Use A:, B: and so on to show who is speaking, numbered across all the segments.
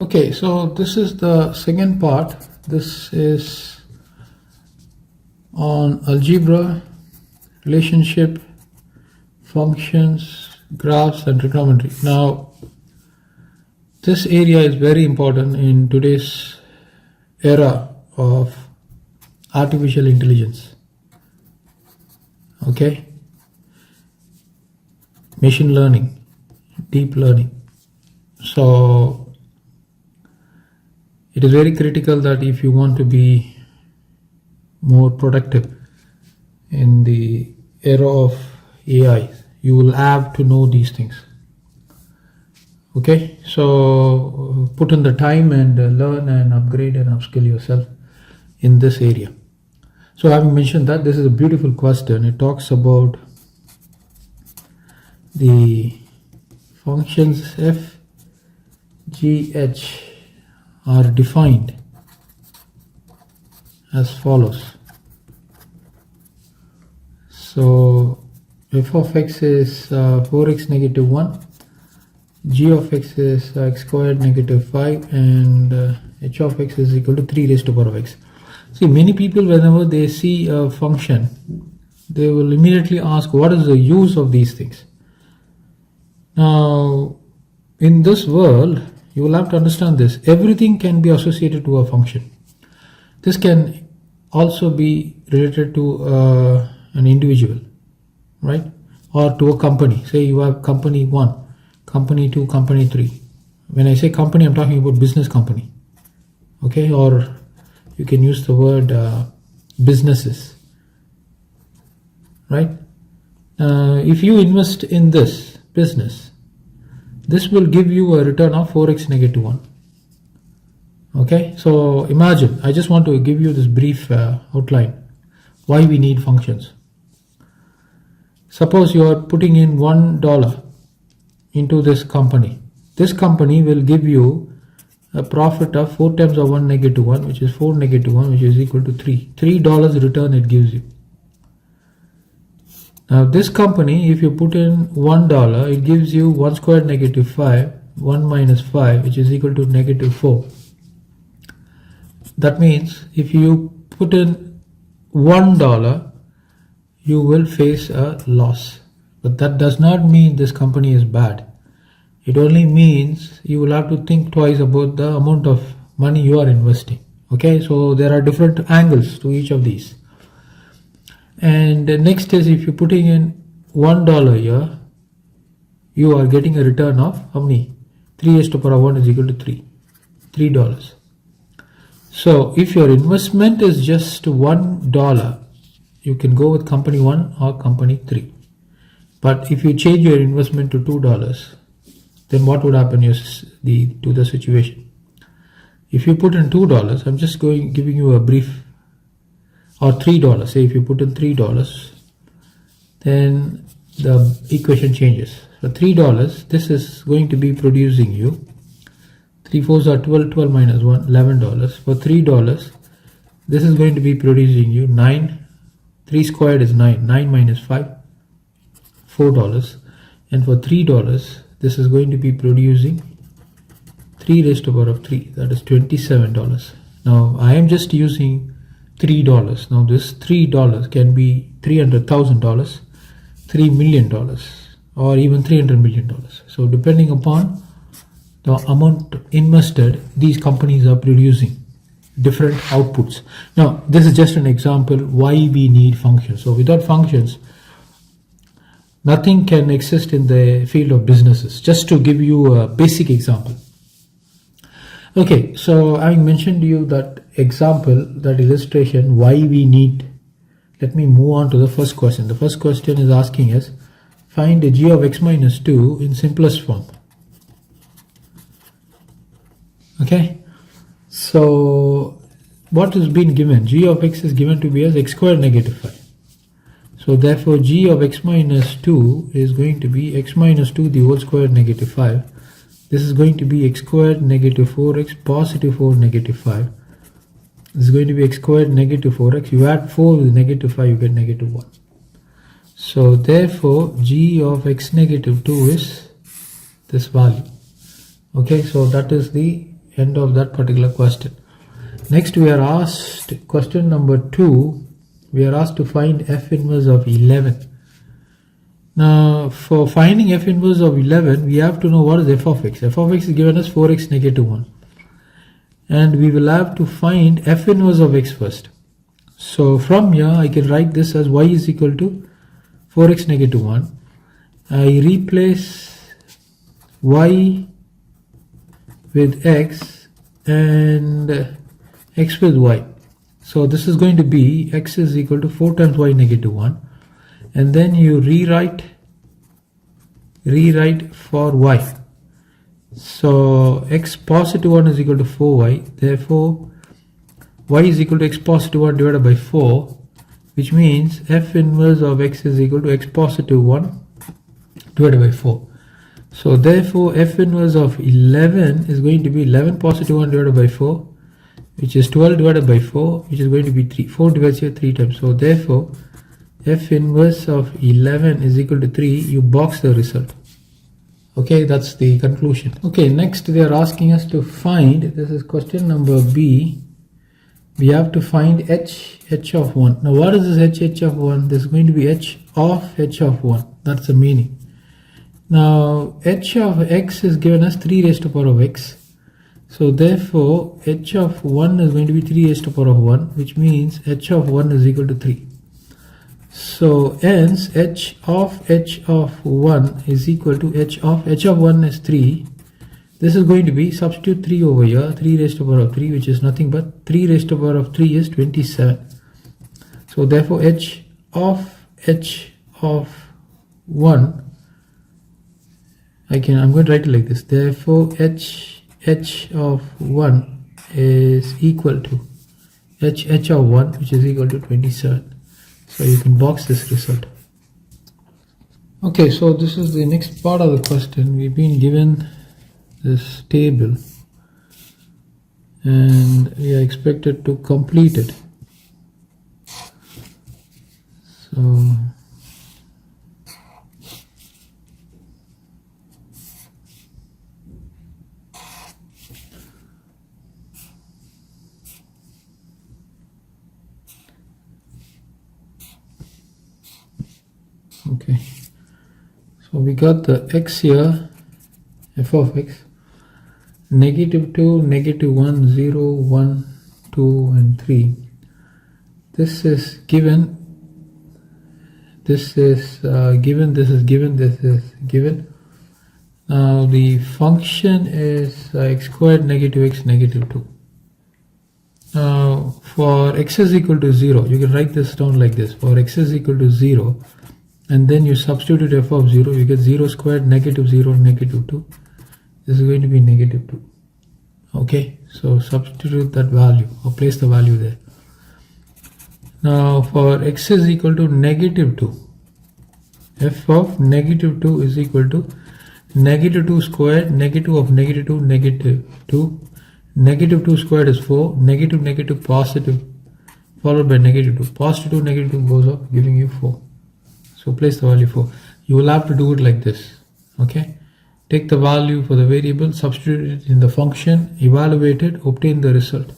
A: Okay, so this is the second part. This is on algebra, relationship, functions, graphs, and trigonometry. Now, this area is very important in today's era of artificial intelligence. Okay, machine learning, deep learning. So it is very critical that if you want to be more productive in the era of AI, you will have to know these things. Okay, so put in the time and learn and upgrade and upskill yourself in this area. So having mentioned that, this is a beautiful question. It talks about the functions f, g, h are defined as follows. So f of x is 4x negative 1, g of x is x squared negative 5, and h of x is equal to 3 raised to the power of x. See, many people, whenever they see a function, they will immediately ask what is the use of these things. Now, in this world, you will have to understand this. Everything can be associated to a function. This can also be related to an individual, right? Or to a company. Say you have company 1, company 2, company 3. When I say company, I'm talking about business company. Okay, or you can use the word businesses, right? If you invest in this business, this will give you a return of 4x negative 1. Okay, so imagine, I just want to give you this brief outline why we need functions. Suppose you are putting in $1 into this company. This company will give you a profit of 4 times of 1 negative 1, which is 4 negative 1, which is equal to 3. $3 return it gives you. Now this company, if you put in $1, it gives you 1 squared negative 5, 1 minus 5, which is equal to negative 4. That means if you put in $1, you will face a loss. But that does not mean this company is bad. It only means you will have to think twice about the amount of money you are investing. Okay, so there are different angles to each of these. And next is, if you're putting in $1 here, you are getting a return of how many? 3 raised to the power of 1 is equal to $3. So if your investment is just $1, you can go with company 1 or company 3. But if you change your investment to $2, then what would happen to the situation? If you put in $2, I'm just giving you a brief, or $3, say if you put in $3, then the equation changes. So $3, this is going to be producing you 3 4s are 12, 12 minus 1, $11. For $3, this is going to be producing you 9, 3 squared is 9, 9 minus 5, $4. And for $3, this is going to be producing 3 raised to the power of 3, that is $27. Now I am just using $3. Now this $3 can be $300,000, $3 million, or even $300 million. So depending upon the amount invested, these companies are producing different outputs. Now this is just an example why we need functions. So without functions, nothing can exist in the field of businesses. Just to give you a basic example. Okay, so having mentioned to you that example, that illustration, why we need, let me move on to the first question. The first question is asking us, find g of x minus 2 in simplest form. Okay, so what has been given? G of x is given to be as x squared negative 5. So therefore g of x minus 2 is going to be x minus 2 the whole squared negative 5. This is going to be x squared negative 4x positive 4 negative 5. This is going to be x squared negative 4x. You add 4 with negative 5, you get negative 1. So therefore g of x negative 2 is this value. Okay, so that is the End of that particular question. Next we are asked, question number 2, we are asked to find f inverse of 11. Now for finding f inverse of 11, we have to know what is f of x. F of x is given as 4x negative 1. And we will have to find f inverse of x first. So from here I can write this as y is equal to 4x negative 1. I replace y with x and x with y. So this is going to be x is equal to 4 times y negative 1, and then you rewrite for y. So x positive 1 is equal to 4y, therefore y is equal to x positive 1 divided by 4, which means f inverse of x is equal to x positive 1 divided by 4. So therefore f inverse of 11 is going to be 11 positive 1 divided by 4, which is 12 divided by 4, which is going to be 3. 4 divides here 3 times. So therefore f inverse of 11 is equal to 3. You box the result. Okay, that's the conclusion. Okay, next they are asking us to find, this is question number B. We have to find h of 1. Now what is this h of 1? This is going to be h of 1. That's the meaning. Now h of x is given as 3 raised to the power of x. So therefore h of 1 is going to be 3 raised to the power of 1, which means h of 1 is equal to 3. So hence h of 1 is equal to h of 1 is 3. This is going to be, substitute 3 over here, 3 raised to the power of 3, which is nothing but 3 raised to the power of 3 is 27. So therefore h of 1, I'm going to write it like this. Therefore h of 1 is equal to h of 1, which is equal to 27. So you can box this result. Okay, so this is the next part of the question. We've been given this table and we are expected to complete it. So okay, so we got the x here, f of x, negative 2, negative 1, 0, 1, 2 and 3. This is given, this is given, this is given, this is given. Now the function is x squared negative x negative 2. Now for x is equal to 0, you can write this down like this. For x is equal to 0, and then you substitute f of 0, you get 0 squared negative 0 negative 2. This is going to be negative 2. Okay, so substitute that value or place the value there. Now for x is equal to negative 2, f of negative 2 is equal to negative 2 squared, negative of negative 2, negative 2. Negative 2 squared is 4, negative negative positive followed by negative 2. Positive 2 negative 2 goes off, giving you 4. So place the value 4. You will have to do it like this. Okay, take the value for the variable, substitute it in the function, evaluate it, obtain the result.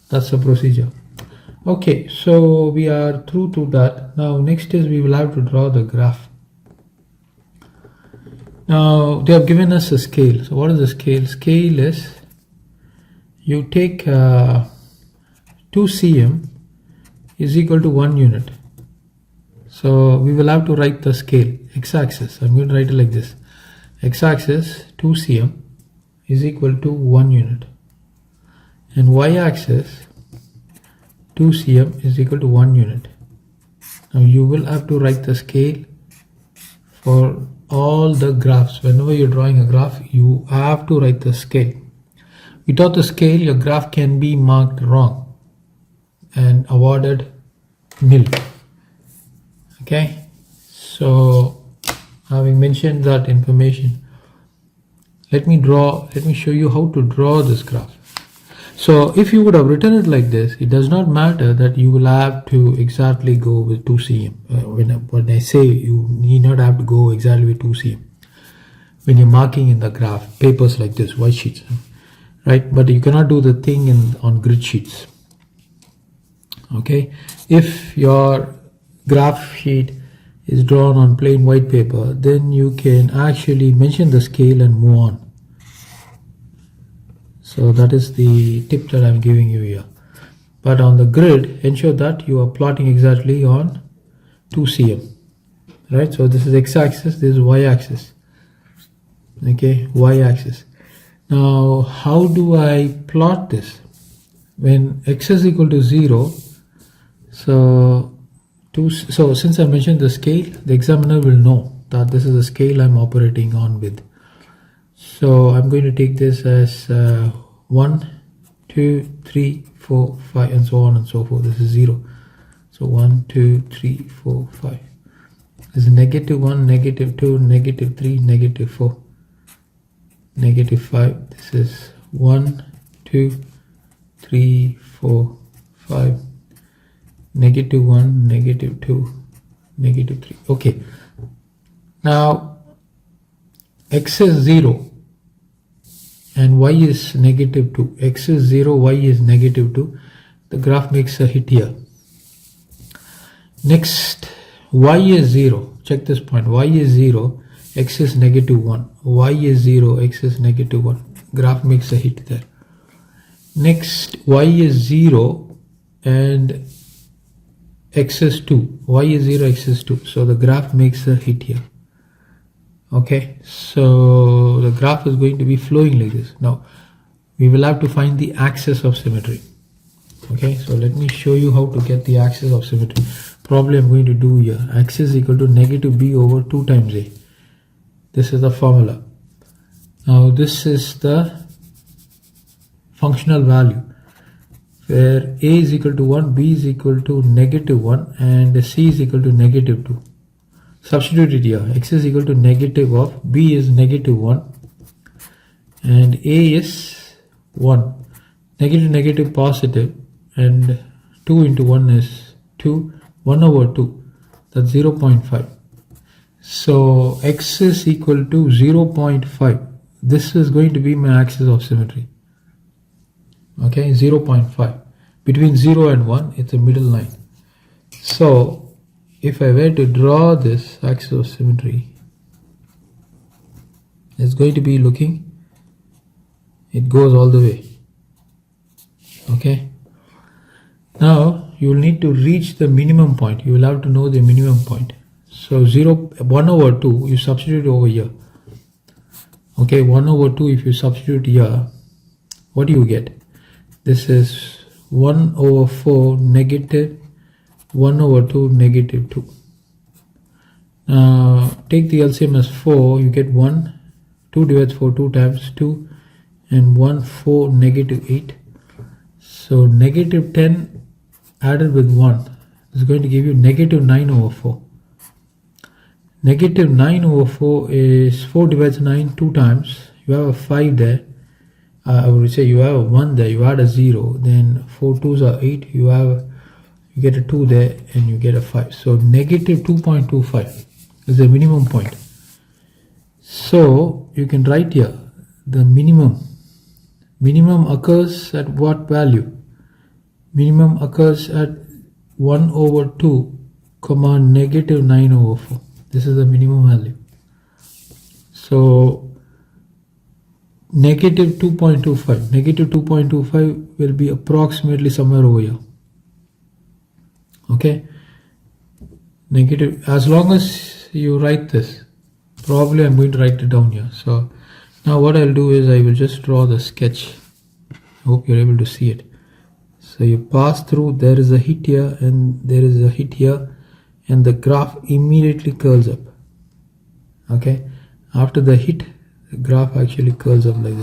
A: That's the procedure. Okay, so we are through to that. Now next is we will have to draw the graph. Now they have given us a scale. So what is the scale? Scale is, you take 2 cm is equal to 1 unit. So we will have to write the scale, x-axis. I'm going to write it like this. X-axis 2 cm is equal to 1 unit. And y-axis 2 cm is equal to 1 unit. Now you will have to write the scale for all the graphs. Whenever you're drawing a graph, you have to write the scale. Without the scale, your graph can be marked wrong and awarded nil. Okay, so having mentioned that information, let me show you how to draw this graph. So if you would have written it like this, it does not matter that you will have to exactly go with 2 cm. When I say you need not have to go exactly with 2 cm when you're marking in the graph, papers like this, white sheets. right? But you cannot do the thing on grid sheets. Okay, if your graph sheet is drawn on plain white paper, then you can actually mention the scale and move on. So that is the tip that I'm giving you here. But on the grid, ensure that you are plotting exactly on 2 cm, right? So this is x-axis, this is y-axis. Okay, y-axis. Now how do I plot this? When x is equal to 0, so since I mentioned the scale, the examiner will know that this is the scale I'm operating on with. So I'm going to take this as 1, 2, 3, 4, 5 and so on and so forth. This is 0. So 1, 2, 3, 4, 5. This is negative 1, negative 2, negative 3, negative 4, negative 5. This is 1, 2, 3, 4, 5, negative 1, negative 2, negative 3. Okay. Now x is 0 and y is negative 2. X is 0, y is negative 2. The graph makes a hit here. Next, y is 0. Check this point. Y is 0, x is negative 1. Y is 0, x is negative 1. Graph makes a hit there. Next, y is 0 and x is 2. Y is 0, x is 2. So the graph makes a hit here. Okay, so the graph is going to be flowing like this. Now we will have to find the axis of symmetry. Okay, so let me show you how to get the axis of symmetry. Probably I'm going to do here x is equal to negative b over 2 times a. This is the formula. Now this is the functional value where a is equal to 1, b is equal to negative 1 and c is equal to negative 2. Substitute it here. X is equal to negative of b is negative 1 and a is 1. Negative negative positive and 2 into 1 is 2. 1 over 2, that's 0.5. So x is equal to 0.5. This is going to be my axis of symmetry. Okay, 0.5. Between 0 and 1, it's a middle line. So if I were to draw this axis of symmetry, it's going to be looking, it goes all the way. Okay. Now you will need to reach the minimum point. You will have to know the minimum point. So 1 over 2, you substitute over here. Okay, 1 over 2, if you substitute here, what do you get? This is 1 over 4 negative 1 over 2 negative 2. Now take the LCM as 4, you get 1, 2 divides 4 2 times 2 and 1 4 negative 8. So negative 10 added with 1 is going to give you negative 9 over 4. Negative 9 over 4 is 4 divides 9 2 times. You have a 5 there. I would say you have a 1 there, you add a 0, then 4 2s are 8, you get a 2 there and you get a 5. So negative 2.25 is the minimum point. So you can write here the minimum. Minimum occurs at what value? Minimum occurs at 1 over 2 comma negative 9 over 4. This is the minimum value. So negative 2.25. Negative 2.25 will be approximately somewhere over here. Okay, negative, as long as you write this, probably I'm going to write it down here. So now what I'll do is I will just draw the sketch. I hope you're able to see it. So you pass through, there is a hit here and there is a hit here and the graph immediately curls up. Okay, after the hit, the graph actually curls up like this.